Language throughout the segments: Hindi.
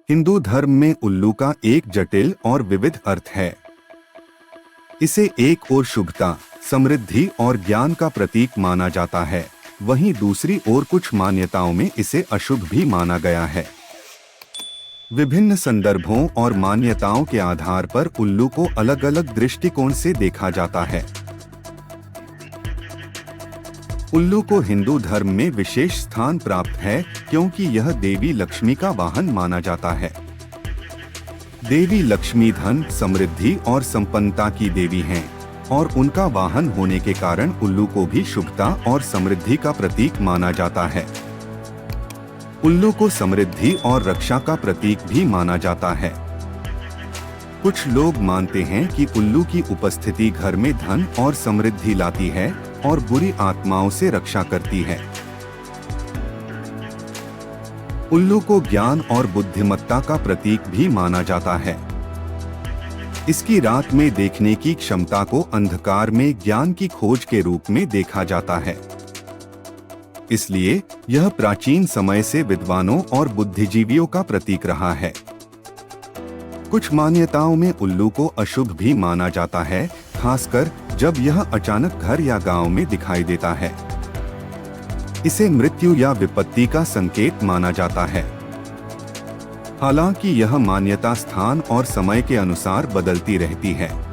हिंदू धर्म में उल्लू का एक जटिल और विविध अर्थ है। इसे एक ओर शुभता, समृद्धि और ज्ञान का प्रतीक माना जाता है, वहीं दूसरी ओर कुछ मान्यताओं में इसे अशुभ भी माना गया है। विभिन्न संदर्भों और मान्यताओं के आधार पर उल्लू को अलग-अलग दृष्टिकोण से देखा जाता है। उल्लू को हिंदू धर्म में विशेष स्थान प्राप्त है क्योंकि यह देवी लक्ष्मी का वाहन माना जाता है। देवी लक्ष्मी धन, समृद्धि और संपन्नता की देवी हैं और उनका वाहन होने के कारण उल्लू को भी शुभता और समृद्धि का प्रतीक माना जाता है। उल्लू को समृद्धि और रक्षा का प्रतीक भी माना जाता है। कुछ लोग मानते हैं कि उल्लू की उपस्थिति घर में धन और समृद्धि लाती है और बुरी आत्माओं से रक्षा करती है। उल्लू को ज्ञान और बुद्धिमत्ता का प्रतीक भी माना जाता है। इसकी रात में देखने की क्षमता को अंधकार में ज्ञान की खोज के रूप में देखा जाता है। इसलिए यह प्राचीन समय से विद्वानों और बुद्धिजीवियों का प्रतीक रहा है। कुछ मान्यताओं में उल्लू को अशुभ भी माना जाता है, खासकर जब यह अचानक घर या गांव में दिखाई देता है। इसे मृत्यु या विपत्ति का संकेत माना जाता है। हालांकि यह मान्यता स्थान और समय के अनुसार बदलती रहती है।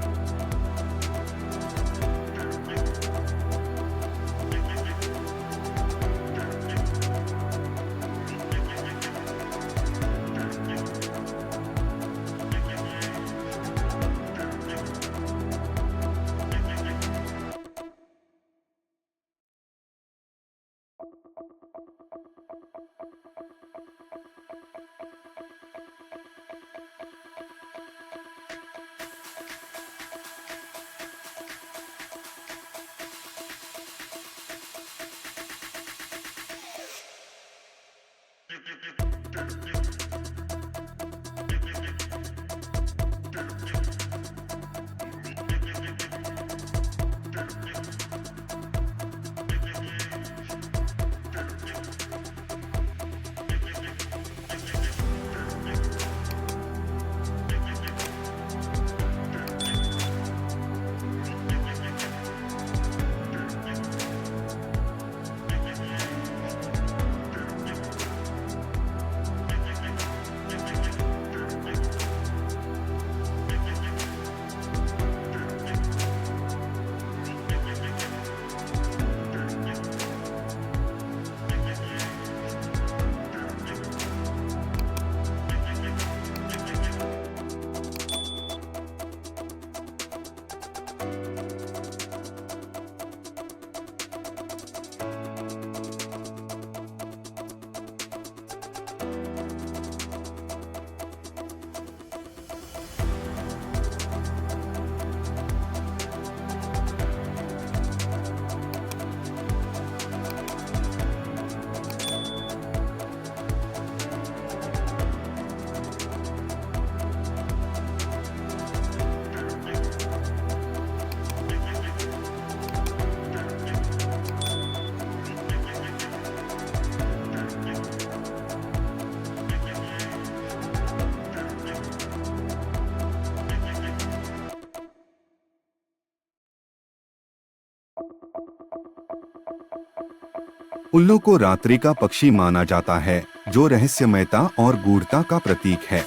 उल्लू को रात्रि का पक्षी माना जाता है, जो रहस्यमयता और गूढ़ता का प्रतीक है।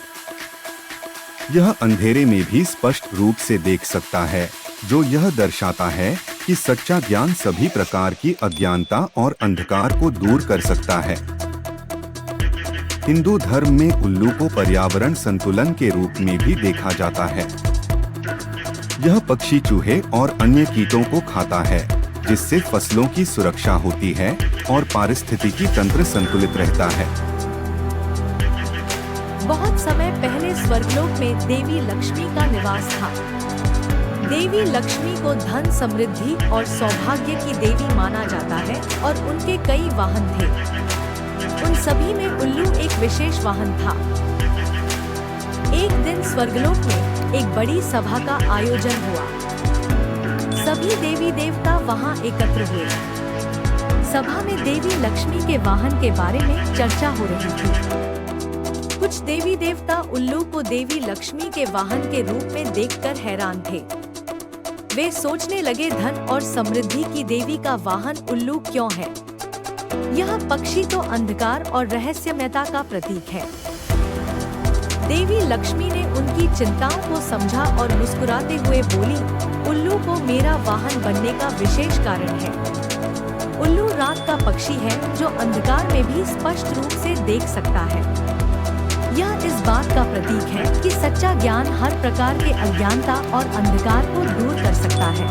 यह अंधेरे में भी स्पष्ट रूप से देख सकता है, जो यह दर्शाता है कि सच्चा ज्ञान सभी प्रकार की अज्ञानता और अंधकार को दूर कर सकता है। हिंदू धर्म में उल्लू को पर्यावरण संतुलन के रूप में भी देखा जाता है। यह पक्षी चूहे और अन्य कीटों को खाता है, जिससे फसलों की सुरक्षा होती है और पारिस्थितिकी तंत्र संतुलित रहता है। बहुत समय पहले स्वर्गलोक में देवी लक्ष्मी का निवास था। देवी लक्ष्मी को धन, समृद्धि और सौभाग्य की देवी माना जाता है और उनके कई वाहन थे। उन सभी में उल्लू एक विशेष वाहन था। एक दिन स्वर्गलोक में एक बड़ी सभा का आयोजन हुआ। सभी देवी देवता वहां एकत्र हुए। सभा में देवी लक्ष्मी के वाहन के बारे में चर्चा हो रही थी। कुछ देवी देवता उल्लू को देवी लक्ष्मी के वाहन के रूप में देखकर हैरान थे। वे सोचने लगे, धन और समृद्धि की देवी का वाहन उल्लू क्यों है? यह पक्षी तो अंधकार और रहस्यमयता का प्रतीक है। देवी लक्ष्मी ने उनकी चिंताओं को समझा और मुस्कुराते हुए बोली, उल्लू को मेरा वाहन बनने का विशेष कारण है। उल्लू रात का पक्षी है जो अंधकार में भी स्पष्ट रूप से देख सकता है। यह इस बात का प्रतीक है कि सच्चा ज्ञान हर प्रकार के अज्ञानता और अंधकार को दूर कर सकता है।